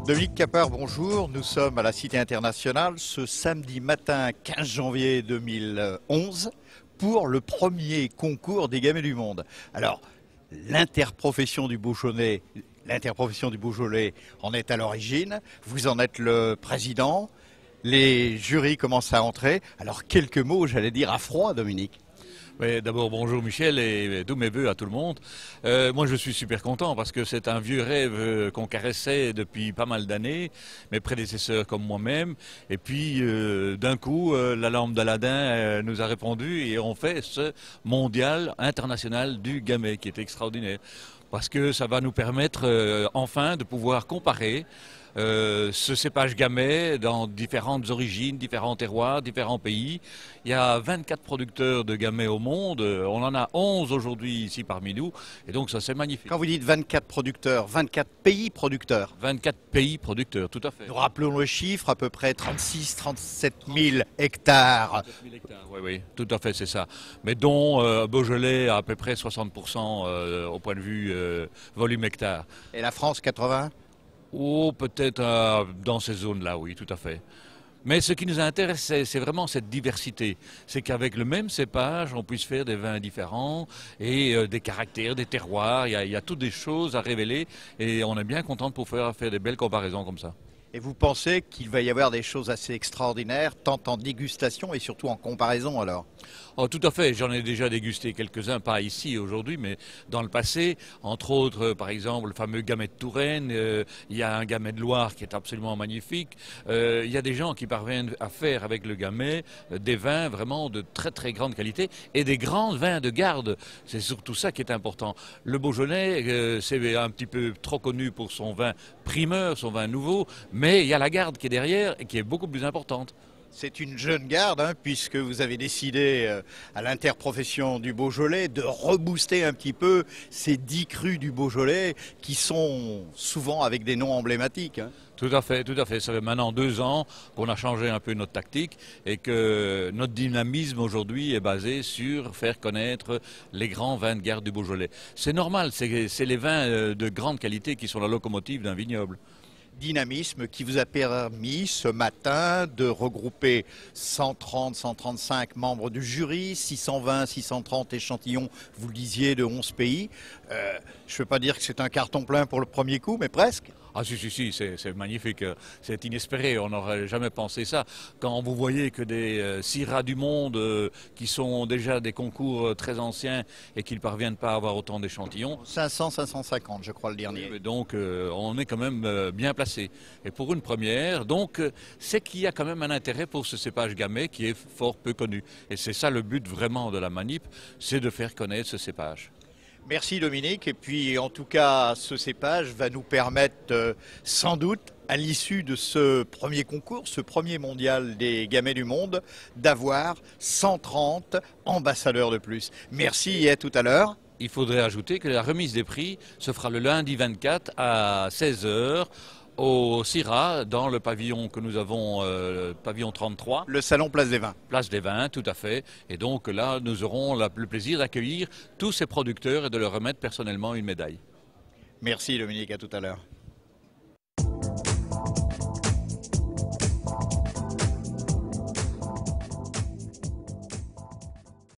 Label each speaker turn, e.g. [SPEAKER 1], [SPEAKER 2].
[SPEAKER 1] Dominique Capard, bonjour. Nous sommes à la Cité internationale ce samedi matin 15 janvier 2011 pour le premier concours des gamets du monde. Alors, l'interprofession du Beaujolais en est à l'origine. Vous en êtes le président. Les jurys commencent à entrer. Alors, quelques mots, j'allais dire, à froid, Dominique.
[SPEAKER 2] Oui, d'abord, bonjour Michel et tous mes vœux à tout le monde. Moi, je suis super content parce que c'est un vieux rêve qu'on caressait depuis pas mal d'années, mes prédécesseurs comme moi-même. Et puis, d'un coup, la lampe d'Aladin nous a répondu et on fait ce mondial international du gamay qui est extraordinaire. Parce que ça va nous permettre enfin de pouvoir comparer ce cépage gamay dans différentes origines, différents terroirs, différents pays. Il y a 24 producteurs de gamay au monde, on en a 11 aujourd'hui ici parmi nous, et donc ça c'est magnifique.
[SPEAKER 1] Quand vous dites 24 producteurs, 24 pays producteurs.
[SPEAKER 2] 24 pays producteurs, tout à fait.
[SPEAKER 1] Nous rappelons le chiffre, à peu près 36-37 000 hectares.
[SPEAKER 2] 37 000 hectares, oui, oui, tout à fait, c'est ça. Mais dont Beaujolais à peu près 60% au point de vue volume hectare.
[SPEAKER 1] Et la France, 80?
[SPEAKER 2] Oh, peut-être dans ces zones-là, oui, tout à fait. Mais ce qui nous intéresse, c'est vraiment cette diversité. C'est qu'avec le même cépage, on puisse faire des vins différents et des caractères, des terroirs. Il y a toutes des choses à révéler et on est bien content de pouvoir faire des belles comparaisons comme ça.
[SPEAKER 1] Et vous pensez qu'il va y avoir des choses assez extraordinaires, tant en dégustation et surtout en comparaison alors?
[SPEAKER 2] Oh, tout à fait, j'en ai déjà dégusté quelques-uns, pas ici aujourd'hui, mais dans le passé. Entre autres, par exemple, le fameux gamay de Touraine, il y a un gamay de Loire qui est absolument magnifique. Il y a des gens qui parviennent à faire avec le gamay des vins vraiment de très très grande qualité et des grands vins de garde. C'est surtout ça qui est important. Le Beaujolais, c'est un petit peu trop connu pour son vin primeur, son vin nouveau, mais il y a la garde qui est derrière et qui est beaucoup plus importante.
[SPEAKER 1] C'est une jeune garde, hein, puisque vous avez décidé à l'interprofession du Beaujolais de rebooster un petit peu ces 10 crus du Beaujolais qui sont souvent avec des noms emblématiques. Hein.
[SPEAKER 2] Tout à fait, tout à fait. Ça fait maintenant 2 ans qu'on a changé un peu notre tactique et que notre dynamisme aujourd'hui est basé sur faire connaître les grands vins de garde du Beaujolais. C'est normal, c'est les vins de grande qualité qui sont la locomotive d'un vignoble.
[SPEAKER 1] Dynamisme qui vous a permis ce matin de regrouper 130, 135 membres du jury, 620, 630 échantillons, vous le disiez, de 11 pays. Je ne veux pas dire que c'est un carton plein pour le premier coup, mais presque.
[SPEAKER 2] Ah si, c'est magnifique, c'est inespéré, on n'aurait jamais pensé ça. Quand vous voyez que des Syrahs du monde qui sont déjà des concours très anciens et qui ne parviennent pas à avoir autant d'échantillons.
[SPEAKER 1] 500, 550 je crois le dernier.
[SPEAKER 2] Donc on est quand même bien placé. Et pour une première, donc c'est qu'il y a quand même un intérêt pour ce cépage gamay qui est fort peu connu. Et c'est ça le but vraiment de la manip, c'est de faire connaître ce cépage.
[SPEAKER 1] Merci Dominique, et puis en tout cas ce cépage va nous permettre sans doute à l'issue de ce premier concours, ce premier mondial des gamets du monde, d'avoir 130 ambassadeurs de plus. Merci et à tout à l'heure.
[SPEAKER 2] Il faudrait ajouter que la remise des prix se fera le lundi 24 à 16 h au Syrah, dans le pavillon que nous avons, le pavillon 33.
[SPEAKER 1] Le salon Place des Vins.
[SPEAKER 2] Place des Vins, tout à fait. Et donc là, nous aurons le plaisir d'accueillir tous ces producteurs et de leur remettre personnellement une médaille.
[SPEAKER 1] Merci Dominique, à tout à l'heure.